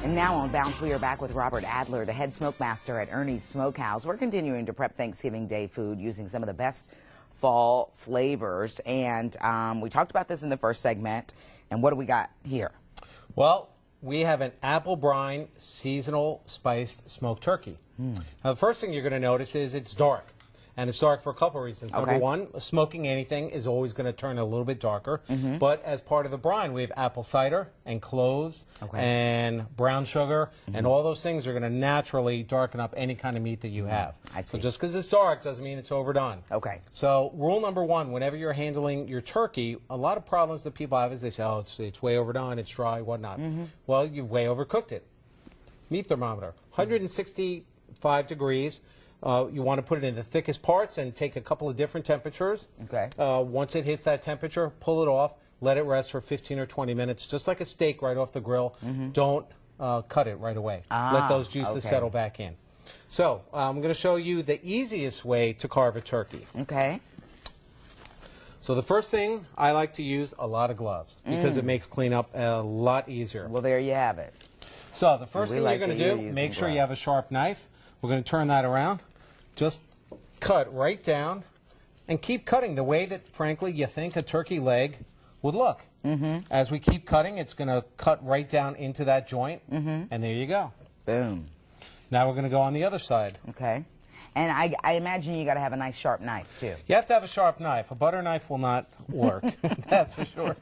And now on Bounce, we are back with Robert Adler, the head smokemaster at Ernie's Smokehouse. We're continuing to prep Thanksgiving Day food using some of the best fall flavors. And we talked about this in the first segment. And what do we got here? Well, we have an apple brine seasonal spiced smoked turkey. Now, the first thing you're going to notice is it's dark. And it's dark for a couple of reasons. Okay. Number one, smoking anything is always going to turn a little bit darker. But as part of the brine, we have apple cider and cloves and brown sugar. And all those things are going to naturally darken up any kind of meat that you have. I see. So just because it's dark doesn't mean it's overdone. Okay. So rule number one, whenever you're handling your turkey, a lot of problems that people have is they say, oh, it's way overdone, it's dry, whatnot. Well, you've way overcooked it. Meat thermometer, 165 degrees. You want to put it in the thickest parts and take a couple of different temperatures. Okay. Once it hits that temperature, pull it off, let it rest for 15 or 20 minutes, just like a steak right off the grill. Don't cut it right away. Let those juices settle back in. So I'm going to show you the easiest way to carve a turkey. Okay. So the first thing, I like to use a lot of gloves because it makes cleanup a lot easier. Well, there you have it. So the first thing you're going to do, make sure you have a sharp knife. We're going to turn that around. Just cut right down and keep cutting the way that, frankly, you think a turkey leg would look. As we keep cutting, it's going to cut right down into that joint, and there you go. Boom. Now we're going to go on the other side. Okay. And I imagine you got to have a nice sharp knife, too. You have to have a sharp knife. A butter knife will not work. That's for sure.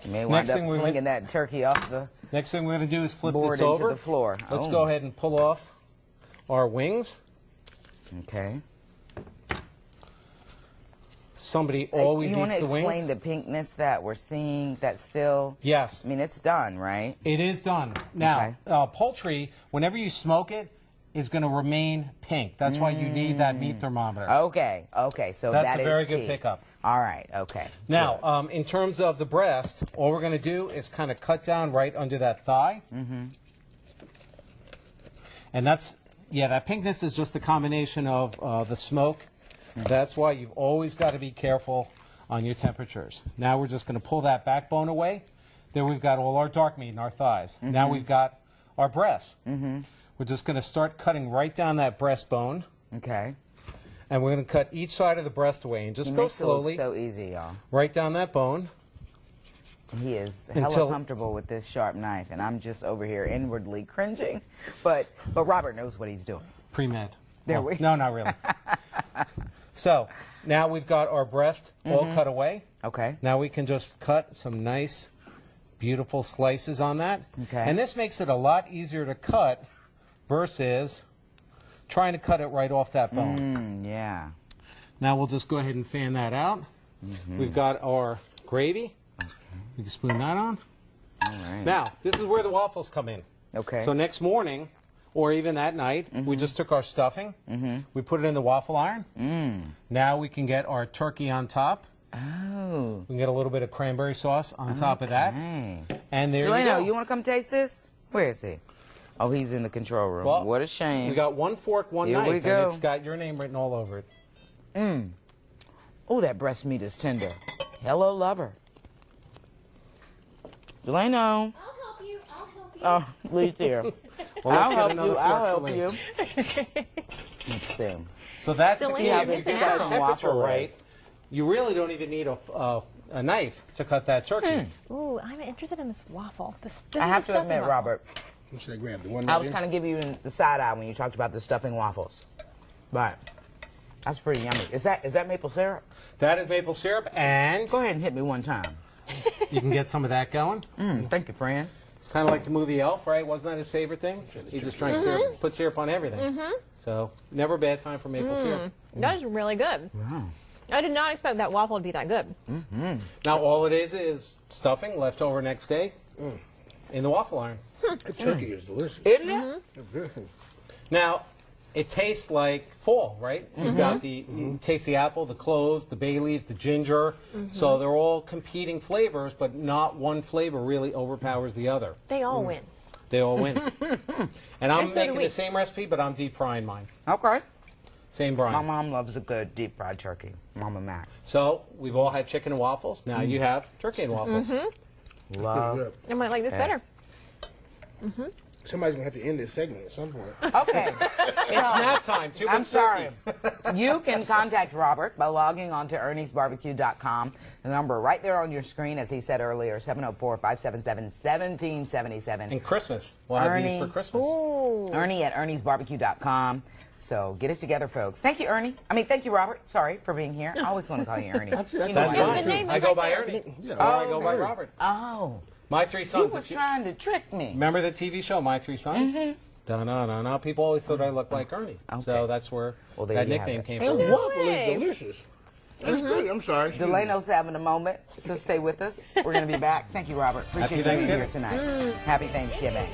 You may wind up slinging that turkey off the Next thing we're going to do is flip board this over. into the floor. Let's go ahead and pull off our wings. Okay. Somebody always eats the wings. You want to explain the pinkness that we're seeing that's still... Yes. I mean, it's done, right? It is done. Now, poultry, whenever you smoke it, is going to remain pink. That's why you need that meat thermometer. Okay. Okay. So that's a very good pickup. All right. Okay. Now, in terms of the breast, all we're going to do is kind of cut down right under that thigh. And that's... Yeah, that pinkness is just the combination of the smoke. That's why you've always got to be careful on your temperatures. Now we're just going to pull that backbone away. Then we've got all our dark meat in our thighs. Now we've got our breasts. We're just going to start cutting right down that breastbone. Okay. And we're going to cut each side of the breast away. And just go slowly. So easy, y'all. Right down that bone. He is hella comfortable with this sharp knife, and I'm just over here inwardly cringing. But Robert knows what he's doing. Pre-med. No, not really. So now we've got our breast all cut away. Okay. Now we can just cut some nice, beautiful slices on that. Okay. And this makes it a lot easier to cut versus trying to cut it right off that bone. Yeah. Now we'll just go ahead and fan that out. We've got our gravy. We can spoon that on. All right. Now, this is where the waffles come in. Okay. So next morning, or even that night, we just took our stuffing. We put it in the waffle iron. Now we can get our turkey on top. Oh. We can get a little bit of cranberry sauce on top of that. And there you go. You want to come taste this? Where is he? Oh, he's in the control room. Well, what a shame. We got one fork, one knife, we go. and it's got your name written all over it. Oh, that breast meat is tender. Hello, lover. Delano. I'll help you. I'll help you. Oh, Lee's here. Well, I'll help you. I'll help Lee. you. Let's see. So that's the key. Delano, If you get that temperature right, you really don't even need a knife to cut that turkey. Ooh, I'm interested in this waffle. This I have to admit, Robert, What should I grab? The one I was kind of giving you the side eye when you talked about the stuffing waffles. But that's pretty yummy. Is that maple syrup? That is maple syrup, and Go ahead and hit me one time. you can get some of that going. Thank you, friend. It's kind of like the movie Elf, right? Wasn't that his favorite thing? He just drank syrup, put syrup on everything. So never a bad time for maple syrup. That is really good. Wow. I did not expect that waffle to be that good. Now all it is stuffing left over next day in the waffle iron. The turkey is delicious. Isn't it? Now, it tastes like fall, right? You've got you taste the apple, the cloves, the bay leaves, the ginger. So they're all competing flavors, but not one flavor really overpowers the other. They all win. They all win. And I'm And so do making we. the same recipe, but I'm deep frying mine. Okay. Same brine. My mom loves a good deep fried turkey. Mama Mac. So we've all had chicken and waffles. Now you have turkey and waffles. Love. I might like this better. Somebody's going to have to end this segment at some point. Okay. It's nap time. Too much I'm sorry. turkey. You can contact Robert by logging on to erniesbarbecue.com. The number right there on your screen, as he said earlier, 704-577-1777. And Christmas. We'll have these Ernie. for Christmas. Ernie at erniesbarbecue.com. So get it together, folks. Thank you, Ernie. Thank you, Robert. Sorry for being here. I always want to call you Ernie. That's You know That's why. The fine. name is I go right by there. Ernie. Yeah. Or I go by okay. Robert. Oh, My Three he Sons. was If you- trying to trick me. Remember the TV show, My Three Sons? Da-na-na-na. People always thought I looked like Ernie. Okay. So that's where Well, there that you have nickname it. came And from. waffle way. is delicious. That's good. I'm sorry. Excuse me. Delano's having a moment, so stay with us. We're going to be back. Thank you, Robert. Appreciate you being here Thanksgiving. tonight. Happy Thanksgiving.